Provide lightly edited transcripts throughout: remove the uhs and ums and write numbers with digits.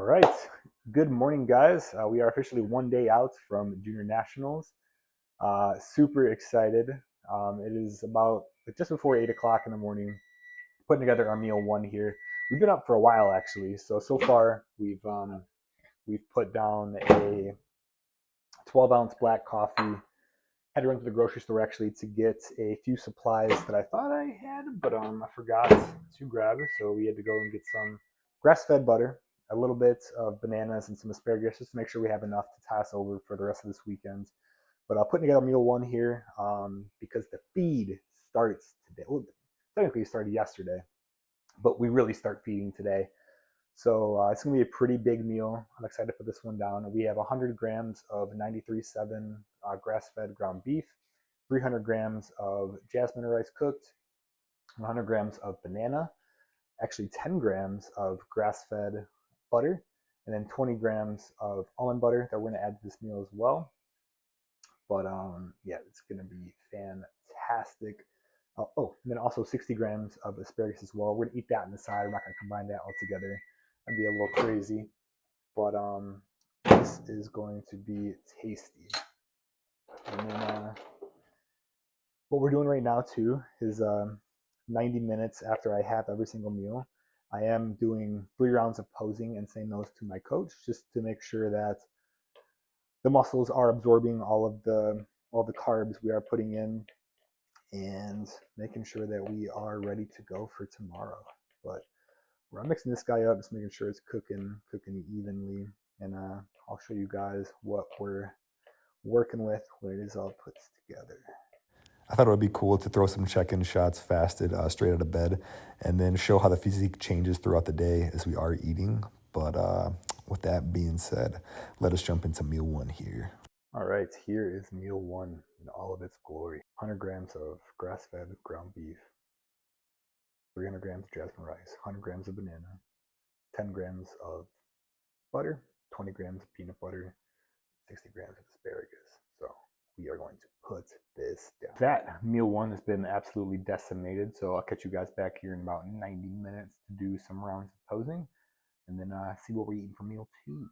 right. Good morning, guys. We are officially one day out from Junior Nationals. Super excited. It is about just before 8 o'clock in the morning. Putting together our meal one here. We've been up for a while actually. So far we've put down a 12-ounce black coffee. Had to run to the grocery store actually to get a few supplies that I thought I had, but I forgot to grab. So we had to go and get some grass-fed butter, a little bit of bananas, and some asparagus just to make sure we have enough to toss over for the rest of this weekend. But putting together meal one here because the feed starts today. Well, technically it started yesterday, but we really start feeding today. So it's going to be a pretty big meal. I'm excited to put this one down. We have 100 grams of 93.7 grass-fed ground beef, 300 grams of jasmine rice cooked, 100 grams of banana, actually 10 grams of grass-fed butter, and then 20 grams of almond butter that we're going to add to this meal as well. But yeah, it's going to be fantastic. And then also 60 grams of asparagus as well. We're going to eat that on the side. We're not going to combine that all together. That'd be a little crazy. But this is going to be tasty. And then what we're doing right now too is 90 minutes after I have every single meal, I am doing 3 rounds of posing and saying those to my coach just to make sure that the muscles are absorbing all the carbs we are putting in and making sure that we are ready to go for tomorrow. But we're mixing this guy up, just making sure it's cooking evenly, and I'll show you guys what we're working with when it is all put together. I thought it would be cool to throw some check-in shots fasted straight out of bed and then show how the physique changes throughout the day as we are eating. But with that being said, let us jump into meal one here. All right, here is meal one in all of its glory. 100 grams of grass-fed ground beef, 300 grams of jasmine rice, 100 grams of banana, 10 grams of butter, 20 grams of peanut butter, 60 grams of asparagus. So we are going to put this down. That meal one has been absolutely decimated. So I'll catch you guys back here in about 90 minutes to do some rounds of posing and then see what we're eating for meal two.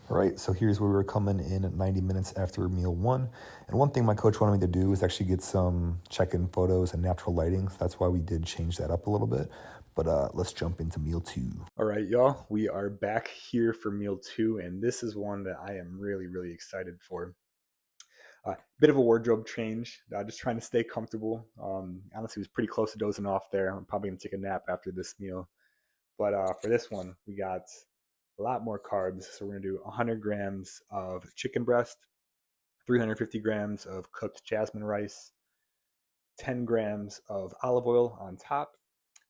All right, so here's where we're coming in at 90 minutes after meal one. And one thing my coach wanted me to do is actually get some check-in photos and natural lighting. So that's why we did change that up a little bit. But let's jump into meal two. All right, y'all, we are back here for meal two, and this is one that I am really, really excited for. Bit of a wardrobe change, just trying to stay comfortable. Honestly, was pretty close to dozing off there. I'm probably going to take a nap after this meal. But for this one, we got a lot more carbs. So we're going to do 100 grams of chicken breast, 350 grams of cooked jasmine rice, 10 grams of olive oil on top,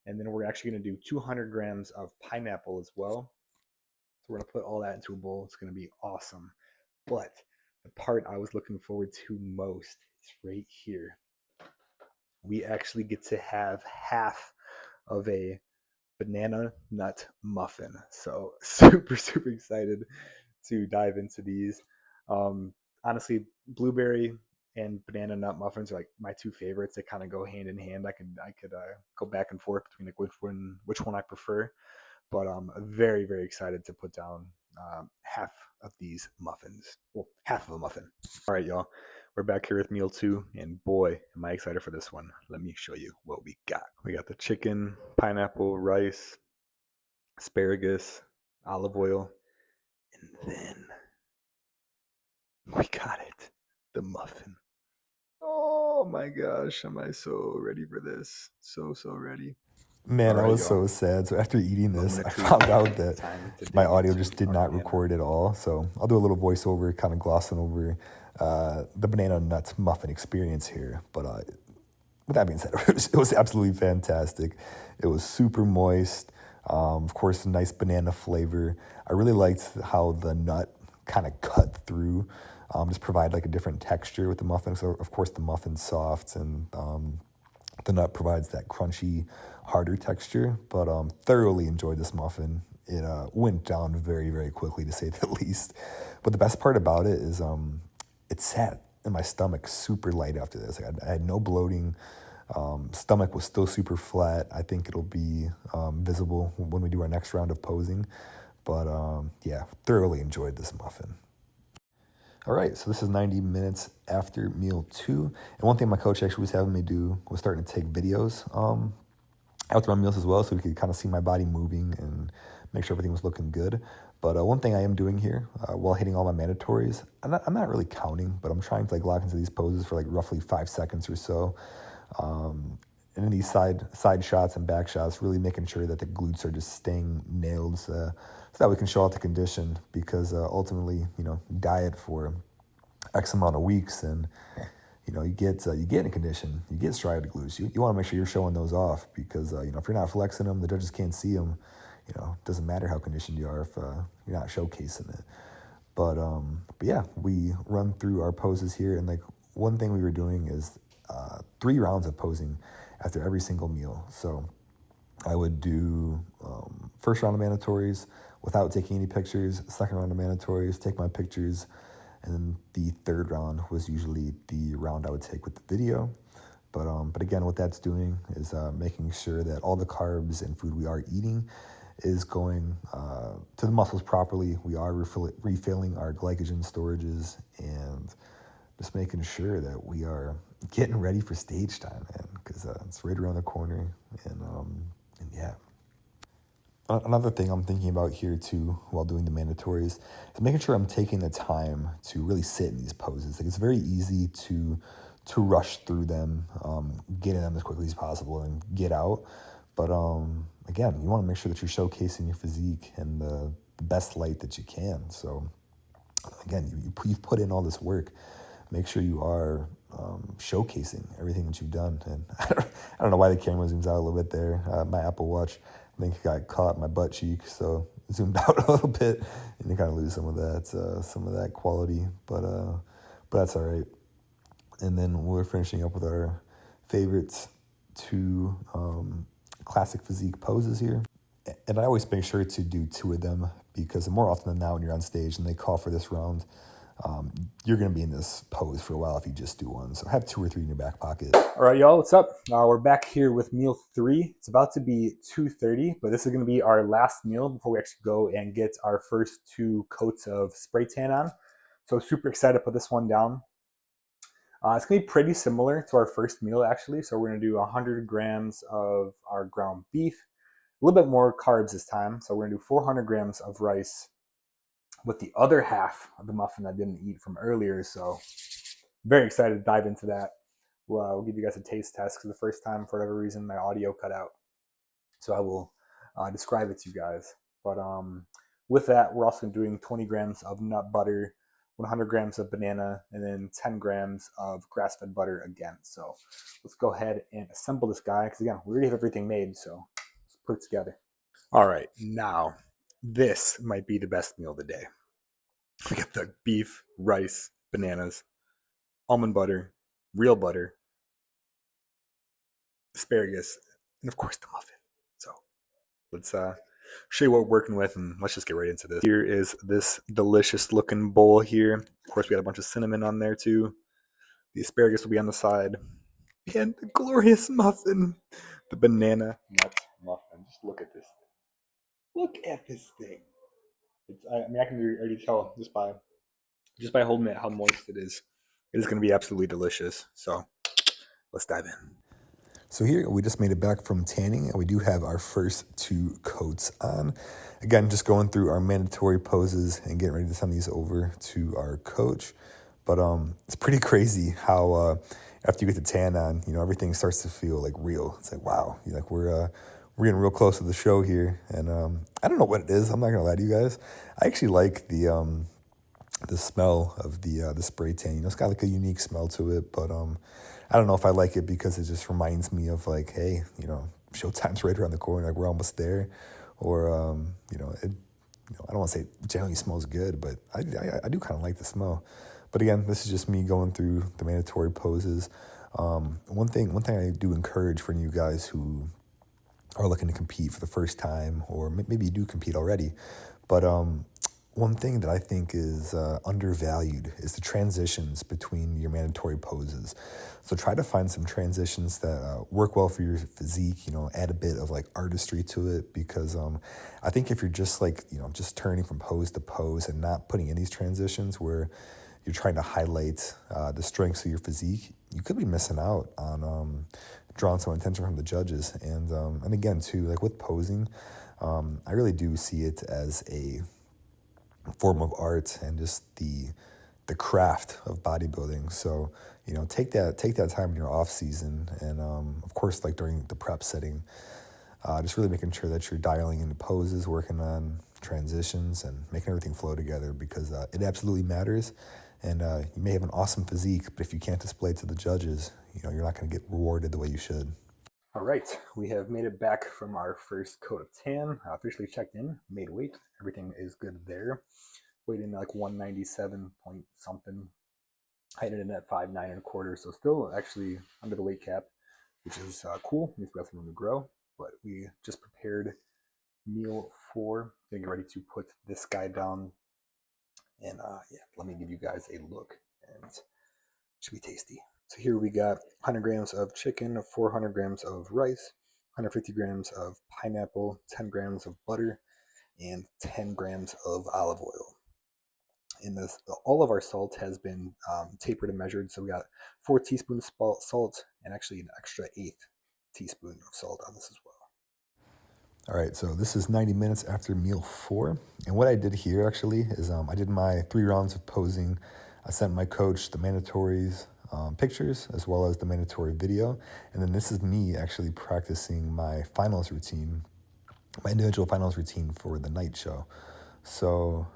and then we're actually going to do 200 grams of pineapple as well. So we're going to put all that into a bowl. It's going to be awesome. But the part I was looking forward to most is right here. We actually get to have half of a banana nut muffin. So super, super excited to dive into these. Honestly, blueberry and banana nut muffins are like my two favorites. They kind of go hand in hand. I could go back and forth between like which one I prefer. But I'm very, very excited to put down half of these muffins. Well, half of a muffin. All right, y'all. We're back here with meal two, and boy, am I excited for this one. Let me show you what we got. We got the chicken, pineapple, rice, asparagus, olive oil, and then we got it, the muffin. Oh my gosh, am I so ready for this? So ready. Man, I was so sad. So after eating this, I found out that my audio just did not record at all. So I'll do a little voiceover, kind of glossing over the banana nuts muffin experience here. But with that being said, it was absolutely fantastic. It was super moist. Of course, nice banana flavor. I really liked how the nut kind of cut through, just provide like a different texture with the muffin. So of course the muffin's soft and the nut provides that crunchy, harder texture, but thoroughly enjoyed this muffin. It went down very, very quickly, to say the least. But the best part about it is it sat in my stomach super light after this. I had no bloating. Stomach was still super flat. I think it'll be visible when we do our next round of posing. But yeah, thoroughly enjoyed this muffin. All right, so this is 90 minutes after meal 2. And one thing my coach actually was having me do was starting to take videos after my meals as well, so we could kind of see my body moving and make sure everything was looking good. But one thing I am doing here while hitting all my mandatories, I'm not really counting, but I'm trying to like lock into these poses for like roughly 5 seconds or so. And in these side shots and back shots, really making sure that the glutes are just staying nailed, so that we can show out the condition. Because ultimately, diet for X amount of weeks, and you get in condition, you get striated glutes. You want to make sure you're showing those off, because if you're not flexing them, the judges can't see them. It doesn't matter how conditioned you are if you're not showcasing it. But yeah, we run through our poses here, and like one thing we were doing is 3 rounds of posing after every single meal. So I would do first round of mandatories without taking any pictures, second round of mandatories, take my pictures, and then the third round was usually the round I would take with the video. But again, what that's doing is making sure that all the carbs and food we are eating is going to the muscles properly. We are refilling our glycogen storages, and just making sure that we are getting ready for stage time, man, because it's right around the corner. And yeah. Another thing I'm thinking about here too, while doing the mandatories, is making sure I'm taking the time to really sit in these poses. Like, it's very easy to rush through them, get in them as quickly as possible, and get out. But again, you want to make sure that you're showcasing your physique in the best light that you can. So again, you've put in all this work. Make sure you are showcasing everything that you've done. And I don't know why the camera zooms out a little bit there. My Apple Watch, I think, got caught in my butt cheek, so it zoomed out a little bit, and you kind of lose some of that quality. But that's all right. And then we're finishing up with our favorites 2 classic physique poses here. And I always make sure to do 2 of them, because more often than not, when you're on stage and they call for this round, you're going to be in this pose for a while if you just do one. So have 2 or 3 in your back pocket. All right, y'all, what's up? We're back here with meal 3. It's about to be 2:30, but this is going to be our last meal before we actually go and get our first 2 coats of spray tan on. So super excited to put this one down. It's going to be pretty similar to our first meal, actually. So we're going to do 100 grams of our ground beef, a little bit more carbs this time. So we're going to do 400 grams of rice with the other half of the muffin I didn't eat from earlier. So very excited to dive into that. We'll give you guys a taste test, because the first time, for whatever reason, my audio cut out. So I will describe it to you guys. But with that, we're also doing 20 grams of nut butter, 100 grams of banana, and then 10 grams of grass-fed butter again. So let's go ahead and assemble this guy, because again, we already have everything made, so let's put it together. All right, now this might be the best meal of the day. We got the beef, rice, bananas, almond butter, real butter, asparagus, and of course the muffin. So let's show you what we're working with, and let's just get right into this. Here is this delicious looking bowl here. Of course, we got a bunch of cinnamon on there too. The asparagus will be on the side. And the glorious muffin, the banana nut muffin. Just look at this thing. Look at this thing. I can already tell just by holding it how moist it is. It is going to be absolutely delicious. So let's dive in. So here we just made it back from tanning, and we do have our first 2 coats on. Again, just going through our mandatory poses and getting ready to send these over to our coach. But it's pretty crazy how after you get the tan on, everything starts to feel like real. It's like, wow, we're getting real close to the show here. And I don't know what it is. I'm not gonna lie to you guys. I actually like the smell of the spray tan. It's got like a unique smell to it, but I don't know if I like it because it just reminds me of like, hey, showtime's right around the corner, like we're almost there, or I don't want to say it generally smells good, but I do kind of like the smell. But again, this is just me going through the mandatory poses. One thing I do encourage for you guys who are looking to compete for the first time, or maybe you do compete already, but one thing that I think is undervalued is the transitions between your mandatory poses. So try to find some transitions that work well for your physique, add a bit of like artistry to it, because I think if you're just like, just turning from pose to pose and not putting in these transitions where you're trying to highlight the strengths of your physique, you could be missing out on drawing some attention from the judges. And again, too, like with posing, I really do see it as a form of art and just the craft of bodybuilding. So take that time in your off season, and of course, like during the prep setting, just really making sure that you're dialing into poses, working on transitions, and making everything flow together, because it absolutely matters. And you may have an awesome physique, but if you can't display it to the judges, you're not going to get rewarded the way you should. All right, we have made it back from our first coat of tan. Officially checked in, made weight. Everything is good there. Weighed in like 197 point something. I ended in at 5'9" and a quarter, so still actually under the weight cap, which is cool. We've got some room to grow, but we just prepared meal 4. Getting ready to put this guy down, and yeah, let me give you guys a look, and it should be tasty. So here we got 100 grams of chicken, 400 grams of rice, 150 grams of pineapple, 10 grams of butter, and 10 grams of olive oil. In this, all of our salt has been tapered and measured. So we got 4 teaspoons of salt and actually an extra 1/8 teaspoon of salt on this as well. All right, so this is 90 minutes after meal 4. And what I did here actually is I did my 3 rounds of posing. I sent my coach the mandatories pictures as well as the mandatory video. And then this is me actually practicing my finals routine, my individual finals routine for the night show. So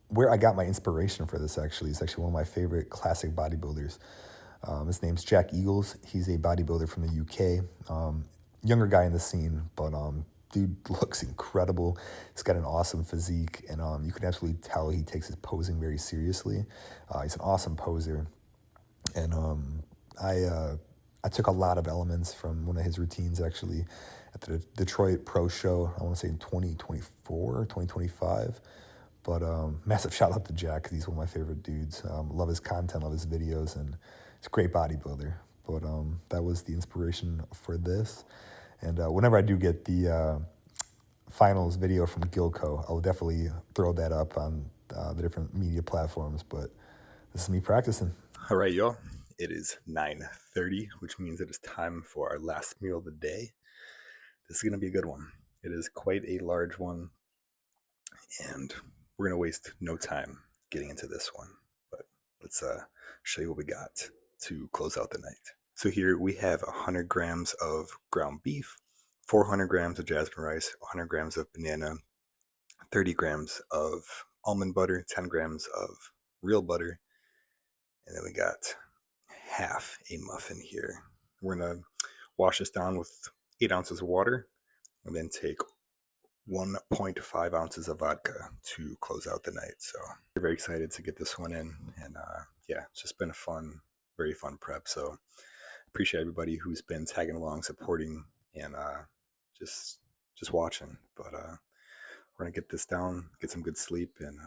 where I got my inspiration for this actually is actually one of my favorite classic bodybuilders. His name's Jack Eagles. He's a bodybuilder from the UK. Younger guy in the scene, but dude looks incredible. He's got an awesome physique, and you can absolutely tell he takes his posing very seriously. He's an awesome poser, and I took a lot of elements from one of his routines actually at the Detroit Pro Show. I want to say in 2024 or 2025. But massive shout out to Jack, because he's one of my favorite dudes. Love his content, love his videos, and he's a great bodybuilder. But that was the inspiration for this. And whenever I do get the finals video from Gilco, I'll definitely throw that up on the different media platforms. But this is me practicing. All right, y'all. It is 9:30, which means it is time for our last meal of the day. This is going to be a good one. It is quite a large one, and we're going to waste no time getting into this one. But let's show you what we got to close out the night. So here we have 100 grams of ground beef, 400 grams of jasmine rice, 100 grams of banana, 30 grams of almond butter, 10 grams of real butter, and then we got half a muffin here. We're going to wash this down with 8 ounces of water, and then take 1.5 ounces of vodka to close out the night. So we're very excited to get this one in, and yeah, it's just been a very fun prep. So appreciate everybody who's been tagging along, supporting, and just watching. But we're gonna get this down, get some good sleep, and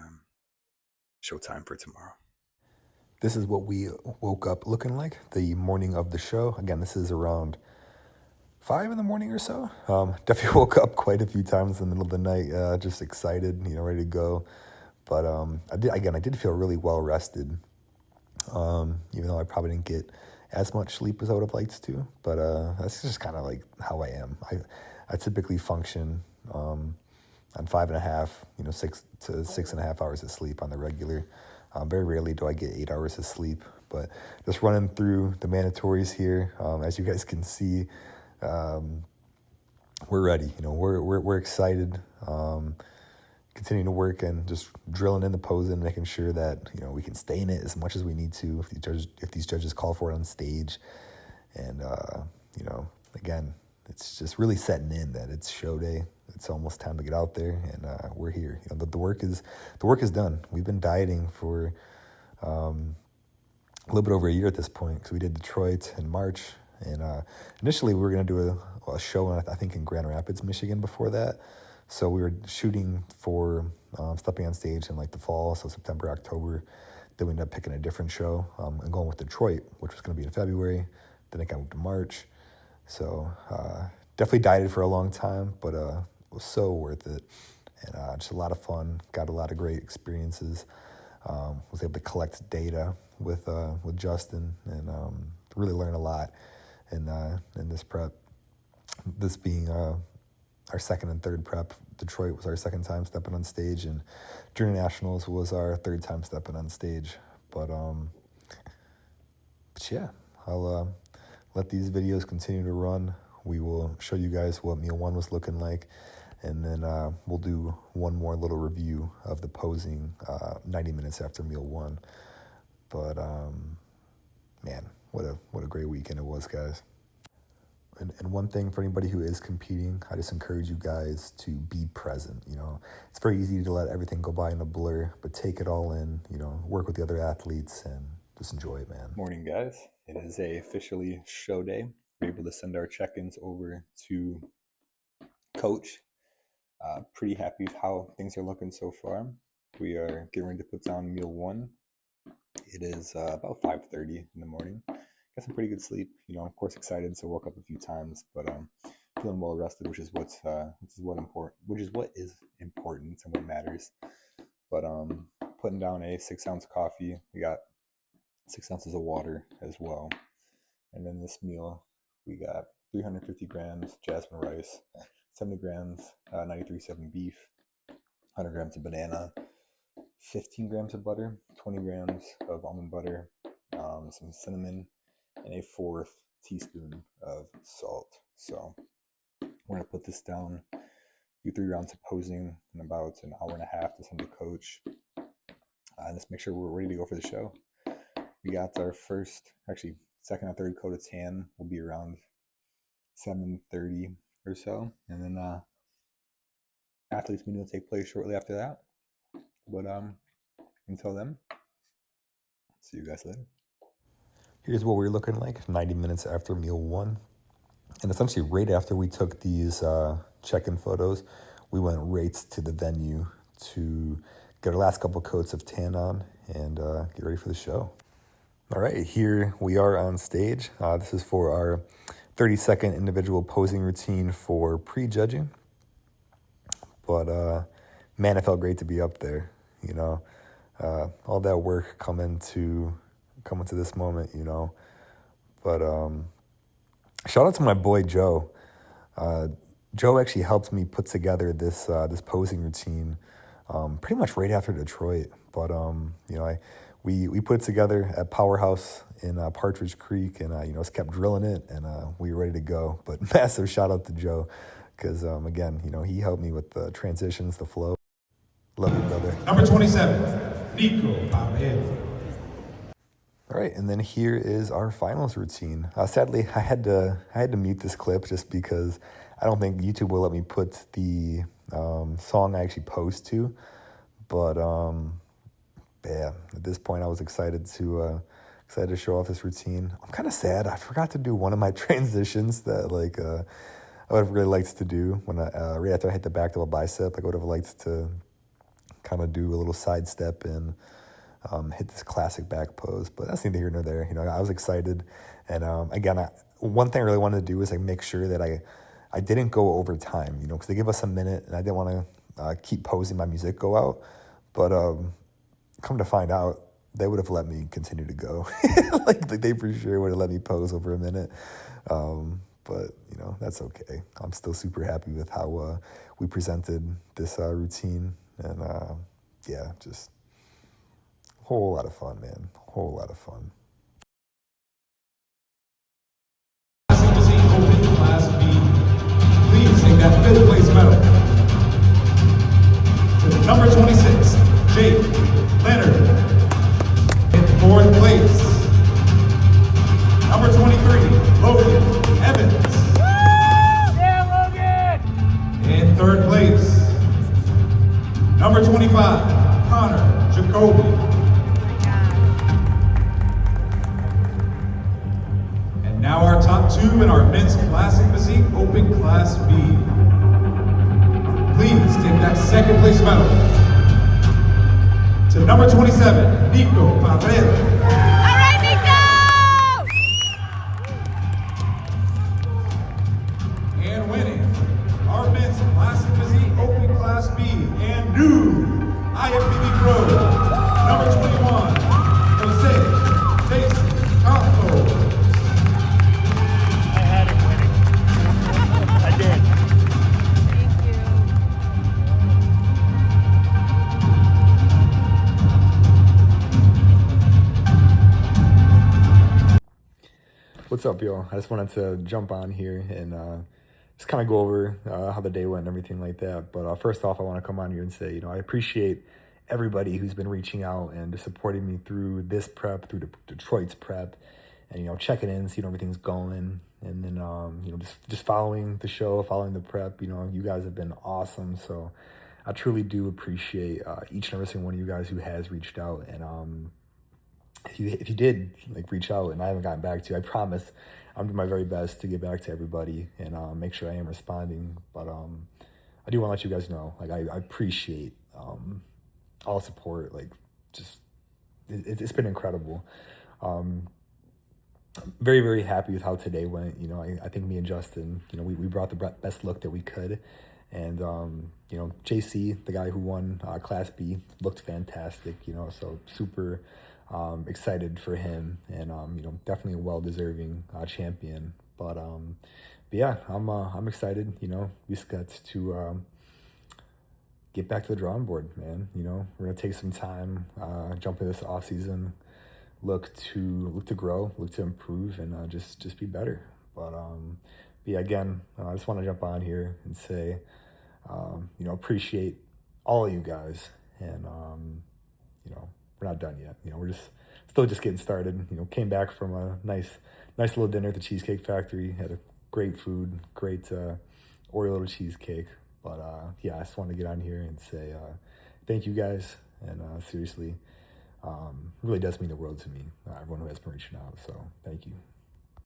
showtime for tomorrow. This is what we woke up looking like the morning of the show. Again, this is around 5 in the morning or so. Definitely woke up quite a few times in the middle of the night, just excited, ready to go. But I did feel really well rested, even though I probably didn't get as much sleep as I would have liked to. But that's just kind of like how I am. I typically function on 5.5, 6 to 6.5 hours of sleep on the regular. Very rarely do I get 8 hours of sleep. But just running through the mandatories here, as you guys can see, we're ready. We're excited. Continuing to work and just drilling in the pose and making sure that we can stay in it as much as we need to if these judges call for it on stage. And again, it's just really setting in that it's show day. It's almost time to get out there, and we're here. The work is done. We've been dieting for a little bit over a year at this point, because we did Detroit in March, and initially we were going to do a show I think in Grand Rapids, Michigan before that. So we were shooting for stepping on stage in like the fall, so September, October. Then we ended up picking a different show and going with Detroit, which was going to be in February. Then it got moved to March. So definitely dieted for a long time, but it was so worth it. And just a lot of fun, got a lot of great experiences. Was able to collect data with Justin and really learn a lot in this prep. This being our second and third prep. Detroit was our second time stepping on stage, and Junior Nationals was our third time stepping on stage. But yeah, I'll let these videos continue to run. We will show you guys what meal one was looking like, and then we'll do one more little review of the posing 90 minutes after meal one. But man, what a great weekend it was, guys. And one thing for anybody who is competing, I just encourage you guys to be present. You know, it's very easy to let everything go by in a blur, but take it all in, you know, work with the other athletes and just enjoy it, man. Morning, guys. It is officially show day. We're able to send our check-ins over to Coach. Pretty happy with how things are looking so far. We are getting ready to put down meal one. It is about 5:30 in the morning. Got some pretty good sleep, you know, of course excited, so woke up a few times, but feeling well rested, which is what is important and what matters. But putting down a 6-ounce coffee. We got 6 ounces of water as well. And then this meal, we got 350 grams jasmine rice, 70 grams 93.7 beef, 100 grams of banana, 15 grams of butter, 20 grams of almond butter, some cinnamon, and a 1/4 teaspoon of salt. So we're going to put this down, do 3 rounds of posing in about an hour and a half to send to Coach. And just make sure we're ready to go for the show. We got our second and third coat of tan will be around 7:30 or so. And then athletes meeting will take place shortly after that. But until then, see you guys later. Here's what we're looking like 90 minutes after meal one. And essentially right after we took these check-in photos, we went right to the venue to get our last couple coats of tan on and get ready for the show. All right, here we are on stage. This is for our 30-second individual posing routine for pre-judging. But man, it felt great to be up there. You know, all that work coming to this moment, you know. But shout out to my boy Joe. Joe actually helped me put together this posing routine pretty much right after Detroit. But you know, we put it together at Powerhouse in Partridge Creek, and you know, just kept drilling it, and we were ready to go. But massive shout out to Joe, because again, you know, he helped me with the transitions, the flow. Love you, brother. Number 27, Nico Pavel. All right, and then here is our finals routine. Sadly, I had to mute this clip just because I don't think YouTube will let me put the song I actually posed to. But yeah, at this point, I was excited to show off this routine. I'm kind of sad. I forgot to do one of my transitions that I would have really liked to do when right after I hit the back double bicep. I would have liked to kind of do a little side step and hit this classic back pose, but that's neither here nor there. You know, I was excited, and again, one thing I really wanted to do was make sure that I didn't go over time. You know, because they give us a minute, and I didn't want to keep posing my music go out. But come to find out, they would have let me continue to go. like they for sure would have let me pose over a minute. But you know, that's okay. I'm still super happy with how we presented this routine, and yeah, just. Whole lot of fun, man. Whole lot of fun. Class B. Please take that 5th place medal to number 26, Jake Leonard. In 4th place, number 23, Logan Evans. Yeah, Logan! In 3rd place, number 25, Connor Jacoby. Now our top 2 in our men's classic physique open class B. Please take that second place medal. To number 27, Nico Paredes. All right, Nico! And winning our men's classic physique open class B and new IFBB Pro, number 21, Jose Jason Campos. I had him winning. I did. Thank you. What's up, y'all? I just wanted to jump on here and just kind of go over how the day went and everything like that. But first off, I want to come on here and say, I appreciate everybody who's been reaching out and just supporting me through this prep, through Detroit's prep, and checking in, seeing how everything's going, and then just following the show, following the prep. You guys have been awesome, so I truly do appreciate each and every single one of you guys who has reached out. And if you did reach out and I haven't gotten back to you, I promise I'm doing my very best to get back to everybody and make sure I am responding. But I do want to let you guys know, I appreciate all support. It's been incredible. Very, very happy with how today went. I think me and Justin, we brought the best look that we could. And, JC, the guy who won Class B, looked fantastic, so super excited for him and, definitely a well-deserving champion. But yeah, I'm excited, we just got to get back to the drawing board, man. We're going to take some time, jump into this off season, look to grow, look to improve, and just be better. But yeah, again, I just want to jump on here and say, appreciate all of you guys, and we're not done yet. We're still just getting started. Came back from a nice little dinner at the Cheesecake Factory. Had a great food, great Oreo little cheesecake. But yeah, I just want to get on here and say thank you guys, and seriously, really does mean the world to me. Everyone who has been reaching out, so thank you.